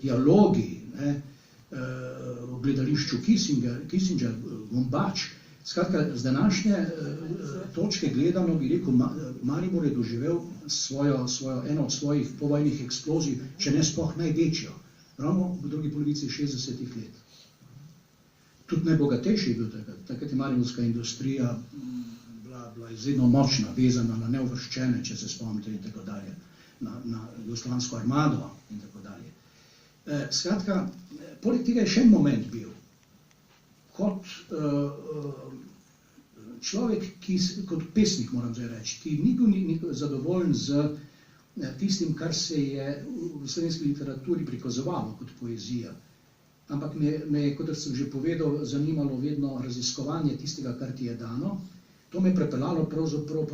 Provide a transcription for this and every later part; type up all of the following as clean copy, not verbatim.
dialogi, v gledališču Kissinger, Gombač. Skratka, z današnje točke gledano bi rekel, Maribor je doživel eno od svojih povojnih eksplozij, če ne sploh največjo, ravno v drugi polovici 60-ih let. Tudi najbogatejši je bil takrat je mariborska industrija bila izredno močna, vezana na neuvrščene, če se spomnite in tako dalje, na jugoslovansko armado in tako dalje. Skratka, poleg tega je še en moment bil, kot človek, kot pesnik, moram zdaj reči, ki ni bil zadovoljen z tistim, kar se je v slovenski literaturi prikazovalo kot poezija. Ampak me je, kot sem že povedal, zanimalo vedno raziskovanje tistega, kar ti je dano. To me je prepeljalo pravzaprav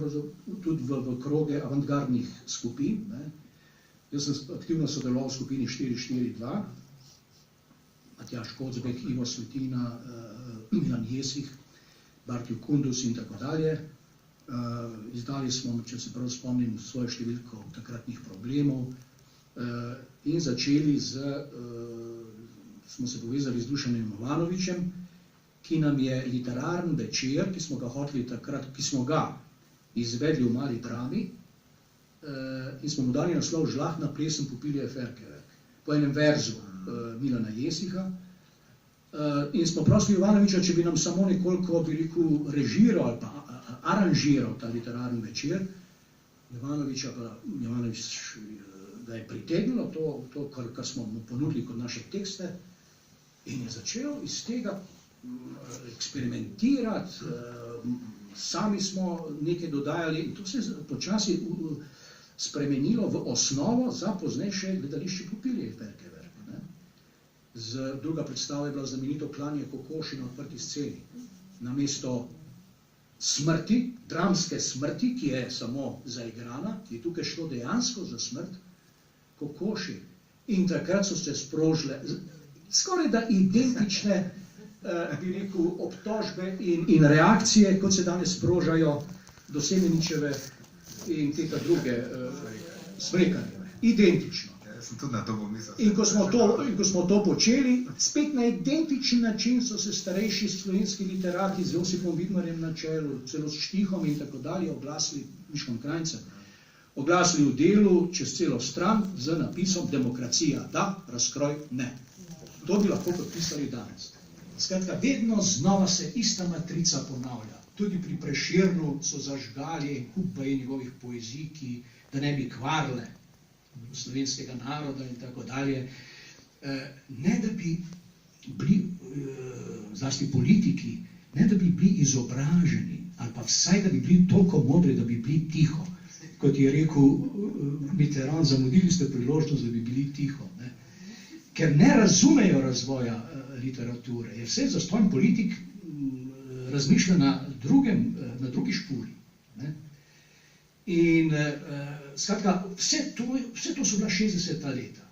tudi v kroge avantgardnih skupin. Jaz sem aktivno sodeloval v skupini 442, Matjaž Kocbek, Ivo Svetina, Milan Jesih, Bartju Kundus in tako dalje. Izdali smo, če se prav spomnim, svojo številko takratnih problemov in začeli smo se povezali z Dušanom Jovanovićem, ki nam je literarni večer, ki smo ga hoteli takrat, ki smo ga izvedli v Mali drami in smo mu dali naslov Žlahtna plesen Popilje Ferkeverk, po enem verzu Milana Jesiha. In smo prosili Jovanovića, če bi nam samo nekoliko, bi rekel, režiral ali pa aranžiral ta literarni večer. Jovanović ga je pritegnilo to, kar smo mu ponudili kot naše tekste, in je začel iz tega eksperimentirati, sami smo nekaj dodajali in to se je počasi spremenilo v osnovo za poznejše gledališče Popilje Ferkeverk. Druga predstava je bila znamenito Klanje kokoši na odprti sceni. Namesto smrti, dramske smrti, ki je samo zaigrana, je tukaj šlo dejansko za smrt kokoši. In takrat so se sprožile skoraj da identične, bi rekel, obtožbe in reakcije, kot se danes sprožajo do Semeničeve in tega druge Smrekarjeve. Identično. In ko smo to počeli, spet na identičen način so se starejši slovenski literati z Josipom Vidmarjem na čelu, celo s Štihom in tako dalje, oglasili, Miškom Krajncem, oglasili v delu čez celo stran z napisom Demokracija da, razkroj ne. To bi lahko podpisali danes. Skratka, vedno znova se ista matrica ponavlja. Tudi pri Prešernu so zažgali en kup njegovih poezij, ki da ne bi kvarile slovenskega naroda in tako dalje. Ne da bi bili, zlasti politiki, ne da bi bili izobraženi, ali pa vsaj da bi bili toliko modri, da bi bili tiho. Kot je rekel Mitterrand, zamudili ste priložnost, da bi bili tiho. Ker ne razumejo razvoja literature, jer vse zastojn politik razmišlja na drugi špuri. In skratka, vse to so bila 60. leta.